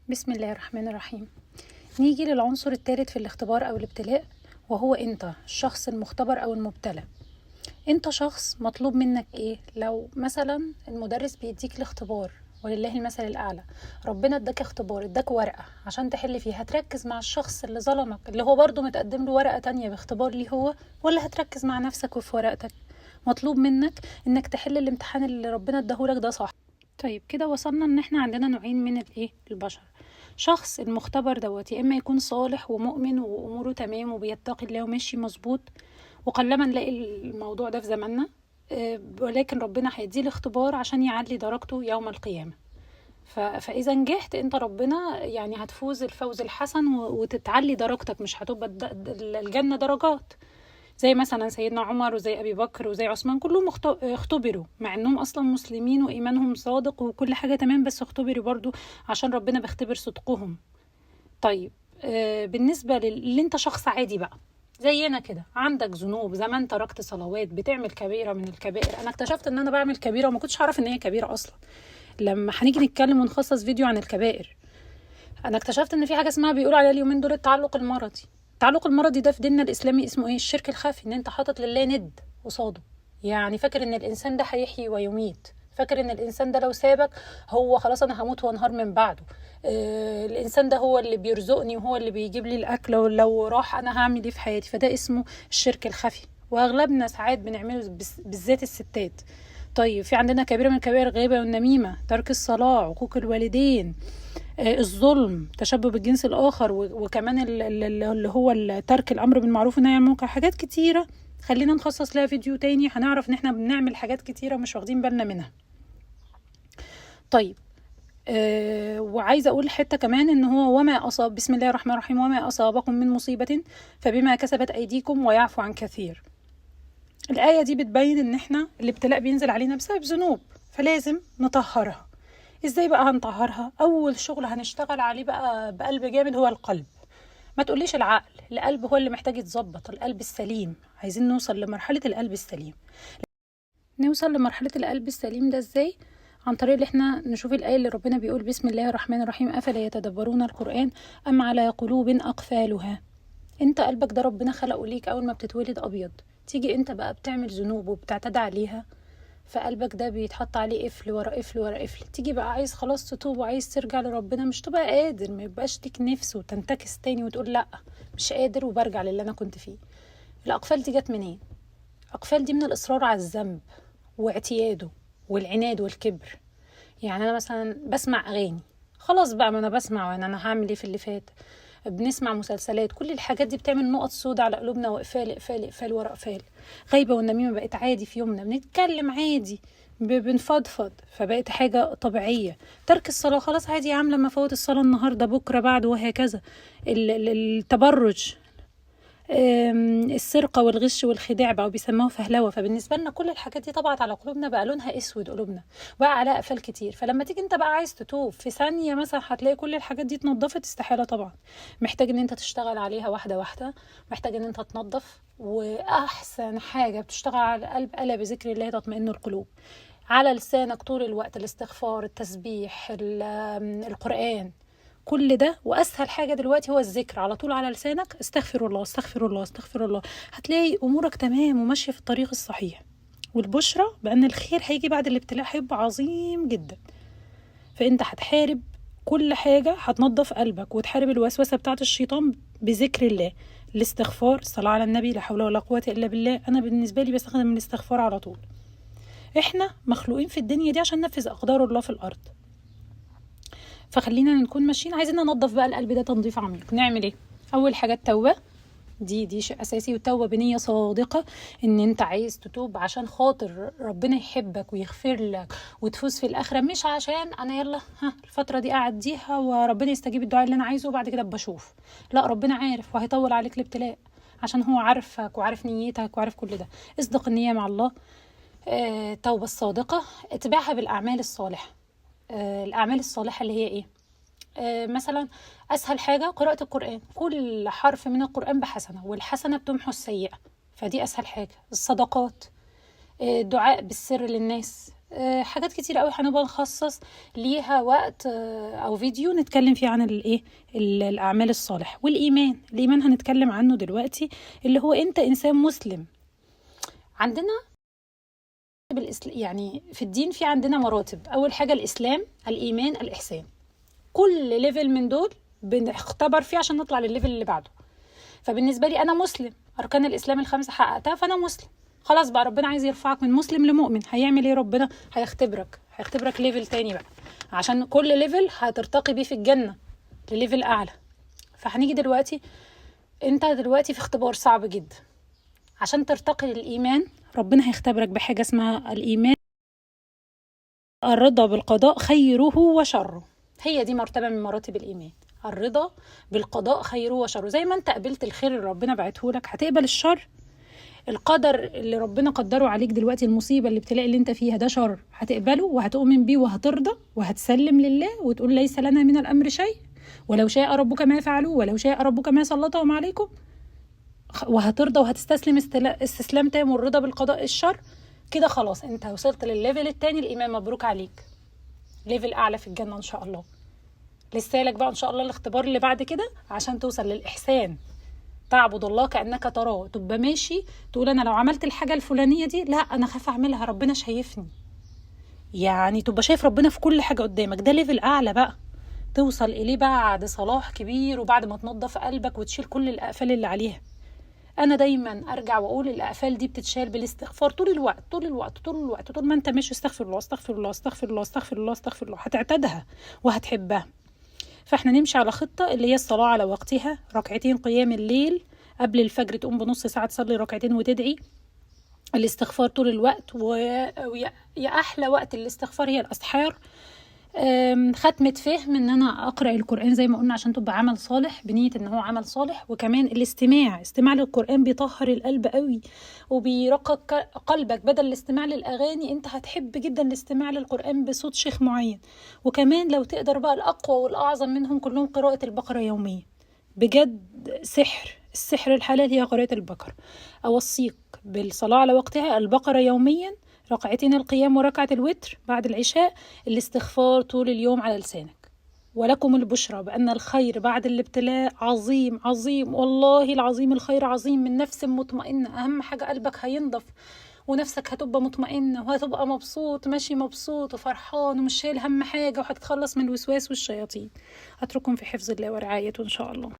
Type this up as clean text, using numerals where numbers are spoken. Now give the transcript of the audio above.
بسم الله الرحمن الرحيم. نيجي للعنصر الثالث في الاختبار أو الابتلاء، وهو أنت الشخص المختبر أو المبتلى. أنت شخص مطلوب منك إيه؟ لو مثلا المدرس بيديك الاختبار، ولله المثل الأعلى، ربنا اداك اختبار، اداك ورقة عشان تحل فيها، هتركز مع الشخص اللي ظلمك اللي هو برضو متقدم له ورقة تانية باختبار ليه هو، ولا هتركز مع نفسك وفي ورقتك؟ مطلوب منك إنك تحل الامتحان اللي ربنا اداهولك ده صح. طيب كده وصلنا ان احنا عندنا نوعين من البشر. شخص المختبر دوت يا اما يكون صالح ومؤمن واموره تمام وبيتقي الله وماشي مظبوط، وقلما نلاقي الموضوع ده في زماننا، ولكن ربنا هيديه الاختبار عشان يعلي درجته يوم القيامة. فاذا نجحت انت ربنا يعني هتفوز الفوز الحسن وتتعلي درجتك، مش هتبقى الجنة درجات زي مثلا سيدنا عمر وزي أبي بكر وزي عثمان، كلهم اختبروا مع انهم اصلا مسلمين وايمانهم صادق وكل حاجة تمام، بس اختبروا برضو عشان ربنا بيختبر صدقهم. طيب بالنسبة اللي انت شخص عادي بقى زينا كده، عندك ذنوب، زمان تركت صلوات، بتعمل كبيرة من الكبائر. انا اكتشفت ان انا بعمل كبيرة وما كنتش عارف ان هي كبيرة اصلا. لما هنيجي نتكلم ونخصص فيديو عن الكبائر، انا اكتشفت ان في حاجة اسمها بيقولوا عليها اليومين دول التعلق المرضي. التعلق المرضي ده في ديننا الاسلامي اسمه ايه؟ الشرك الخفي، ان انت حاطط لله ند قصاده. يعني فاكر ان الانسان ده هيحيي ويميت، فاكر ان الانسان ده لو سابك هو خلاص انا هموت وانهار من بعده. الانسان ده هو اللي بيرزقني وهو اللي بيجيب لي الاكل، ولو راح انا هعمل ايه في حياتي؟ فده اسمه الشرك الخفي، واغلبنا ساعات بنعمله بالذات الستات. طيب في عندنا كبيرة من الكبائر: الغيبة والنميمة، ترك الصلاة، عقوق الوالدين، الظلم، تشبه الجنس الآخر، وكمان اللي هو ترك الأمر بالمعروف والنهي عن المنكر. حاجات كتيرة خلينا نخصص لها فيديو تاني، هنعرف ان احنا بنعمل حاجات كتيرة مش واخدين بالنا منها. طيب وعايزة أقول حتة كمان إن هو وما أصاب، بسم الله الرحمن الرحيم، وما أصابكم من مصيبة فبما كسبت أيديكم ويعفو عن كثير. الآية دي بتبين إن احنا الابتلاء بينزل علينا بسبب ذنوب، فلازم نطهرها. ازاي بقى هنطهرها؟ اول شغل هنشتغل عليه بقى بقلب جامد هو القلب. ما تقوليش العقل، القلب هو اللي محتاج يتظبط، القلب السليم. عايزين نوصل لمرحلة القلب السليم. نوصل لمرحلة القلب السليم ده ازاي؟ عن طريق اللي احنا نشوف الآية اللي ربنا بيقول بسم الله الرحمن الرحيم: أفلا يتدبرون القرآن أم على قلوب أقفالها. انت قلبك ده ربنا خلقه ليك اول ما بتتولد ابيض، تيجي انت بقى بتعمل ذنوب وبتعتدى عليها، فقلبك ده بيتحط عليه قفل ورا قفل ورا قفل. تيجي بقى عايز خلاص تتوب وعايز ترجع لربنا، مش تبقى قادر، ما يبقاش ليك نفس وتنتكس تاني وتقول لا مش قادر وبرجع للي انا كنت فيه. الاقفال دي جت منين؟ الاقفال دي من الاصرار على الذنب واعتياده والعناد والكبر. يعني انا مثلا بسمع اغاني، خلاص بقى ما انا بسمع وانا هعمل ايه في اللي فات؟ بنسمع مسلسلات، كل الحاجات دي بتعمل نقط سودة على قلوبنا، واقفال اقفال اقفال ورا اقفال. غيبة والنميمة بقت عادي في يومنا، بنتكلم عادي، بنفضفض، فبقت حاجة طبيعية. ترك الصلاة خلاص عادي يا عم، لما فوت الصلاة النهاردة بكرة بعد، وهكذا. التبرج، السرقة والغش والخداع بقوا بيسموه فهلوة. فبالنسبة لنا كل الحاجات دي طبعت على قلوبنا، بقى لونها اسود قلوبنا، بقى عليها قفل كتير. فلما تيجي انت بقى عايز تتوب في ثانية مثلا هتلاقي كل الحاجات دي اتنضفت؟ استحالة طبعا. محتاج ان انت تشتغل عليها واحدة واحدة، محتاج ان انت تنظف. واحسن حاجة بتشتغل على القلب: ألا بذكر الله تطمئن القلوب. على لسانك طول الوقت الاستغفار، التسبيح، القرآن، كل ده. واسهل حاجه دلوقتي هو الذكر، على طول على لسانك: استغفر الله استغفر الله استغفر الله. هتلاقي امورك تمام وماشيه في الطريق الصحيح. والبشرى بان الخير هيجي بعد الابتلاء، هيبقى عظيم جدا. فانت هتحارب كل حاجه، هتنظف قلبك وتحارب الوسوسه بتاعه الشيطان بذكر الله، الاستغفار، الصلاه على النبي، لا حول ولا قوه الا بالله. انا بالنسبه لي بستخدم الاستغفار على طول. احنا مخلوقين في الدنيا دي عشان ننفذ اقدار الله في الارض، فخلينا نكون ماشيين عايزين ننظف بقى القلب ده تنظيف عميق. نعمل ايه؟ اول حاجه التوبه، دي شيء اساسي، والتوبه بنيه صادقه ان انت عايز تتوب عشان خاطر ربنا يحبك ويغفر لك وتفوز في الاخره، مش عشان انا يلا الفتره دي اعديها وربنا يستجيب الدعاء اللي انا عايزه وبعد كده بشوف. لا، ربنا عارف وهيطول عليك الابتلاء عشان هو عارفك وعارف نيتك وعارف كل ده. اصدق النيه مع الله. التوبه الصادقه اتباعها بالاعمال الصالحه. الأعمال الصالحة اللي هي إيه؟ مثلا أسهل حاجة قراءة القرآن، كل حرف من القرآن بحسنة، والحسنة بتمحو السيئة، فدي أسهل حاجة. الصدقات، دعاء بالسر للناس، حاجات كتير قوي هنبقى نخصص ليها وقت او فيديو نتكلم فيه عن الاعمال الصالحة. الايمان هنتكلم عنه دلوقتي، اللي هو انت انسان مسلم. عندنا يعني في الدين في عندنا مراتب. اول حاجة الاسلام، الايمان، الاحسان. كل ليفل من دول بنختبر فيه عشان نطلع للليفل اللي بعده. فبالنسبة لي انا مسلم، اركان الاسلام ال5 حققتها، فانا مسلم. خلاص بقى ربنا عايز يرفعك من مسلم لمؤمن، هيعمل ايه؟ ربنا هيختبرك ليفل تاني بقى، عشان كل ليفل هترتقي بيه في الجنة لليفل اعلى. فهنيجي دلوقتي، انت دلوقتي في اختبار صعب جدا. عشان ترتقي للإيمان ربنا هيختبرك بحاجة اسمها الإيمان، الرضا بالقضاء خيره وشره. هي دي مرتبة من مراتب الإيمان، الرضا بالقضاء خيره وشره. زي ما انت قبلت الخير اللي ربنا بعته لك، هتقبل الشر. القدر اللي ربنا قدره عليك دلوقتي، المصيبة اللي ابتلاء اللي انت فيها ده شر، هتقبله وهتؤمن بيه وهترضى وهتسلم لله وتقول ليس لنا من الأمر شيء، ولو شاء ربك ما فعلوه، ولو شاء ربك ما سلطهم عليكم. وهترضى وهتستسلم استسلام تام، والرضا بالقضاء الشر. كده خلاص انت وصلت للليفل التاني الإيمان. مبروك عليك، ليفل أعلى في الجنة إن شاء الله. لسه لك بقى إن شاء الله الاختبار اللي بعد كده عشان توصل للإحسان. تعبد الله كأنك تراه، تبقى ماشي تقول أنا لو عملت الحاجة الفلانية دي، لا أنا خاف أعملها، ربنا شايفني. يعني تبقى شايف ربنا في كل حاجة قدامك. ده ليفل أعلى بقى توصل إليه بعد صلاح كبير، وبعد ما تنظف قلبك وتشيل كل الأقفال اللي عليها. انا دايما ارجع واقول الاقفال دي بتتشال بالاستغفار طول الوقت طول الوقت طول الوقت. طول ما انت ماشي استغفر الله استغفر الله استغفر الله استغفر الله استغفر الله، هتعتادها وهتحبها. فاحنا نمشي على خطة اللي هي الصلاة على وقتها، ركعتين قيام الليل قبل الفجر، تقوم بنص ساعة تصلي ركعتين وتدعي. الاستغفار طول الوقت، ويا احلى وقت الاستغفار هي الاسحار. ختمة فهم ان انا اقرأ القرآن زي ما قلنا عشان تبقى عمل صالح بنية ان هو عمل صالح. وكمان استماع للقرآن بيطهر القلب قوي وبيرقق قلبك. بدل الاستماع للأغاني انت هتحب جدا الاستماع للقرآن بصوت شيخ معين. وكمان لو تقدر بقى الأقوى والأعظم منهم كلهم قراءة البقرة يوميا. بجد السحر الحلال هي قراءة البقرة. أوصيك بالصلاة على وقتها، البقرة يوميا، ركعتين القيام وركعة الوتر بعد العشاء، الاستغفار طول اليوم على لسانك. ولكم البشرى بأن الخير بعد الابتلاء عظيم عظيم، والله العظيم الخير عظيم. من نفس مطمئنة، أهم حاجة قلبك هينضف ونفسك هتبقى مطمئنة وهتبقى مبسوط، ماشي مبسوط وفرحان ومش شايل هم حاجة، وهتتخلص من الوسواس والشياطين. أترككم في حفظ الله ورعايته إن شاء الله.